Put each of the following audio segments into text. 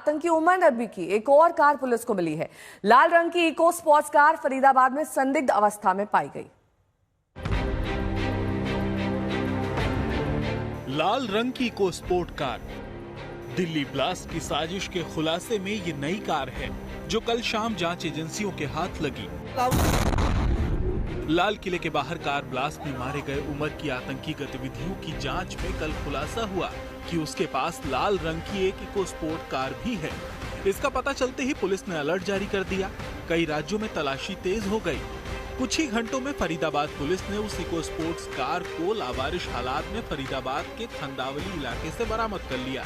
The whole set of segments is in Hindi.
आतंकी उमर नबी की एक और कार पुलिस को मिली है। लाल रंग की इको स्पोर्ट्स कार फरीदाबाद में संदिग्ध अवस्था में पाई गई। लाल रंग की EcoSport car Delhi blast की साजिश के खुलासे में ये नई कार है जो कल शाम जांच एजेंसियों के हाथ लगी। लाल किले के बाहर कार ब्लास्ट में मारे गए उमर की आतंकी गतिविधियों की जांच में कल खुलासा हुआ कि उसके पास लाल रंग की एक इको स्पोर्ट कार भी है। इसका पता चलते ही पुलिस ने अलर्ट जारी कर दिया। कई राज्यों में तलाशी तेज हो गई। कुछ ही घंटों में फरीदाबाद पुलिस ने उस इको स्पोर्ट्स कार को लावारिश हालात में फरीदाबाद के थंदावली इलाके से बरामद कर लिया।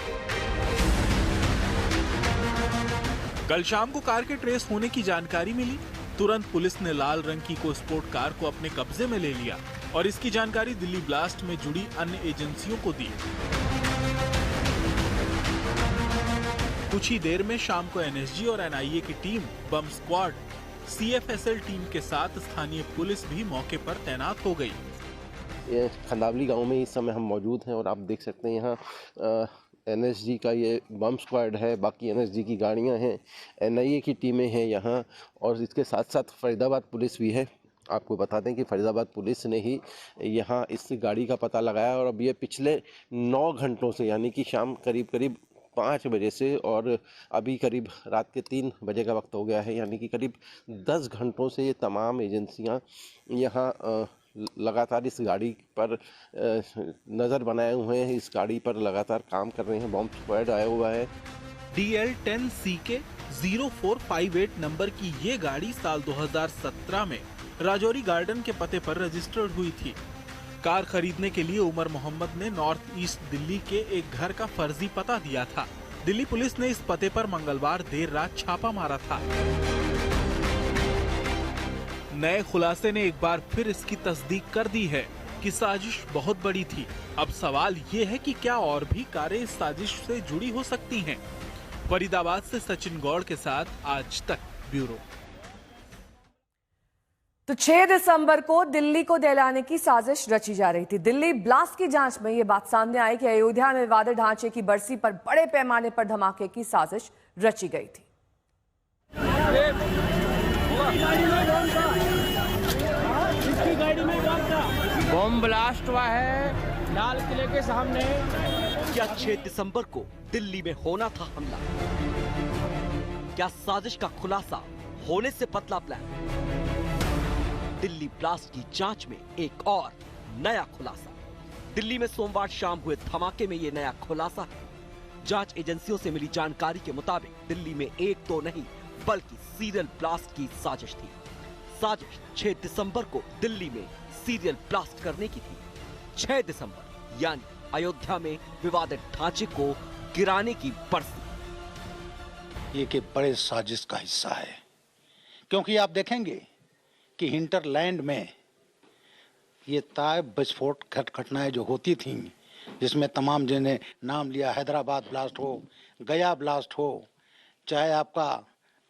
कल शाम को कार के ट्रेस होने की जानकारी मिली। तुरंत पुलिस ने लाल रंग की इको स्पोर्ट कार को अपने कब्जे में ले लिया और इसकी जानकारी दिल्ली ब्लास्ट में जुड़ी अन्य एजेंसियों को दी। कुछ ही देर में शाम को एनएसजी और एनआईए की टीम, बम स्क्वाड, सीएफएसएल टीम के साथ स्थानीय पुलिस भी मौके पर तैनात हो गई। ये खंदावली गांव में इस समय हम मौजूद हैं और आप देख सकते हैं यहाँ एनएसजी का ये बम स्क्वाड है, बाकी एनएसजी की गाड़ियां हैं, एनआईए की टीमें हैं यहाँ और इसके साथ साथ फरीदाबाद पुलिस भी है। आपको बता दें कि फरीदाबाद पुलिस ने ही यहाँ इस गाड़ी का पता लगाया और अब ये पिछले 9 घंटों से यानी कि शाम करीब 5 बजे से और अभी करीब रात के 3 बजे का वक्त हो गया है, यानी कि करीब 10 घंटों से ये तमाम एजेंसियां यहाँ लगातार इस गाड़ी पर नज़र बनाए हुए हैं। इस गाड़ी पर लगातार काम कर रहे हैं। बॉम्ब स्क्वाड आया हुआ है। DL10CK 0458 नंबर की ये गाड़ी साल 2017 में राजौरी गार्डन के पते पर रजिस्टर्ड हुई थी। कार खरीदने के लिए उमर मोहम्मद ने नॉर्थ ईस्ट दिल्ली के एक घर का फर्जी पता दिया था। दिल्ली पुलिस ने इस पते पर मंगलवार देर रात छापा मारा था। नए खुलासे ने एक बार फिर इसकी तस्दीक कर दी है कि साजिश बहुत बड़ी थी। अब सवाल ये है कि क्या और भी कारें इस साजिश से जुड़ी हो सकती हैं? फरीदाबाद से सचिन गौड़ के साथ आज तक ब्यूरो। तो 6 दिसंबर को दिल्ली को दहलाने की साजिश रची जा रही थी। दिल्ली ब्लास्ट की जांच में यह बात सामने आई कि अयोध्या में विवादित ढांचे की बरसी पर बड़े पैमाने पर धमाके की साजिश रची गई थी। बम ब्लास्ट हुआ है लाल किले के सामने। क्या 6 दिसंबर को दिल्ली में होना था हमला? क्या साजिश का खुलासा होने से पतला प्लान? दिल्ली ब्लास्ट की जांच में एक और नया खुलासा। दिल्ली में सोमवार शाम हुए धमाके में ये नया खुलासा है। जांच एजेंसियों से मिली जानकारी के मुताबिक दिल्ली में एक तो नहीं बल्कि सीरियल ब्लास्ट की साजिश थी। साजिश 6 दिसंबर को दिल्ली में सीरियल ब्लास्ट करने की थी। 6 दिसंबर यानी अयोध्या में विवादित ढांचे को गिराने की बरसी। ये के बड़े साजिश का हिस्सा है, क्योंकि आप देखेंगे कि हिंटरलैंड में ये ताय विस्फोट घटनाएं जो होती थीं, जिसमें तमाम जिन्हें नाम लिया, हैदराबाद ब्लास्ट हो, गया ब्लास्ट हो, चाहे आपका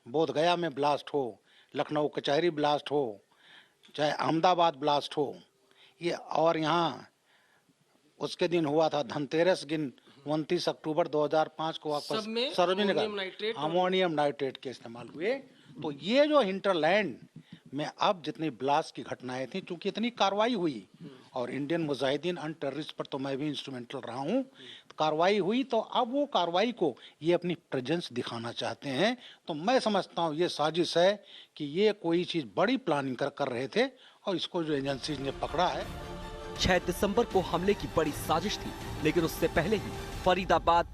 बोध गया में ब्लास्ट हो, लखनऊ कचहरी ब्लास्ट हो, चाहे अहमदाबाद ब्लास्ट हो, ये और यहाँ उसके दिन हुआ था धनतेरस दिन 29 अक्टूबर 2005 को सार्वजनिक अमोनियम नाइट्रेट के इस्तेमाल हुए। तो ये जो हिंटरलैंड में अब जितनी ब्लास्ट की घटनाएं थी, चूंकि इतनी कार्रवाई हुई और इंडियन मुजाहिदीन एंड टेररिस्ट पर तो मैं भी इंस्ट्रूमेंटल रहा हूँ, कार्रवाई हुई, तो अब वो कार्रवाई को ये अपनी प्रेजेंस दिखाना चाहते हैं। तो मैं समझता हूँ ये साजिश है कि ये कोई चीज बड़ी प्लानिंग कर रहे थे और इसको जो एजेंसी ने पकड़ा है। 6 दिसंबर को हमले की बड़ी साजिश थी, लेकिन उससे पहले ही फरीदाबाद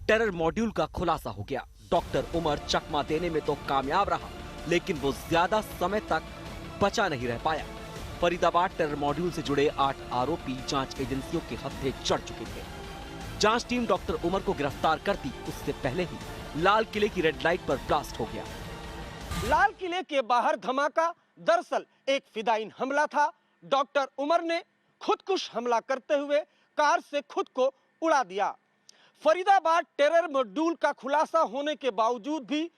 टेरर मॉड्यूल का खुलासा हो गया। डॉक्टर उमर चकमा देने में तो कामयाब रहा, लेकिन वो ज्यादा समय तक बचा नहीं रह पाया। फरीदाबाद टेरर मॉड्यूल से जुड़े 8 आरोपी जांच एजेंसियों के हत्थे चढ़ चुके थे। जांच टीम डॉक्टर उमर को गिरफ्तार करती उससे पहले ही लाल किले की रेड लाइट पर ब्लास्ट हो गया। लाल किले के बाहर धमाका दरअसल एक फिदायीन हमला था। डॉक्टर उमर ने खुदकुश हमला करते हुए कार से खुद को उड़ा दिया। फरीदाबाद टेरर मॉड्यूल का खुलासा होने के बावजूद भी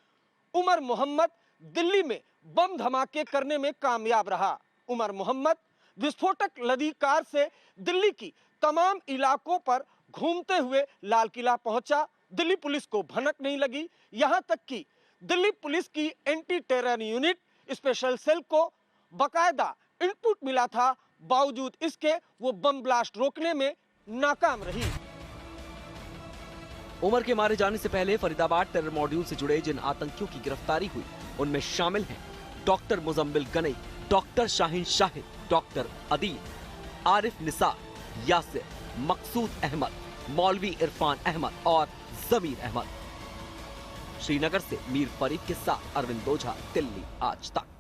उमर मोहम्मद दिल्ली में बम धमाके करने में कामयाब रहा। उमर मोहम्मद विस्फोटक लदी कार से दिल्ली की तमाम इलाकों पर घूमते हुए लाल किला पहुंचा, दिल्ली पुलिस को भनक नहीं लगी। यहां तक कि दिल्ली पुलिस की anti terror unit special cell को बकायदा इनपुट मिला था, बावजूद इसके वो बम ब्लास्ट रोकने में नाकाम रही। उमर के मारे जाने से पहले फरीदाबाद टेरर मॉड्यूल से जुड़े जिन आतंकियों की गिरफ्तारी हुई उनमें शामिल हैं doctor Muzammil Ganai, doctor Shaheen Shahid, doctor Adeel, Arif Nisar, Yasir, Maqsood Ahmed, Maulvi Irfan Ahmad और जमीर अहमद। श्रीनगर से मीर फरीद के साथ अरविंद ओझा, दिल्ली आज तक।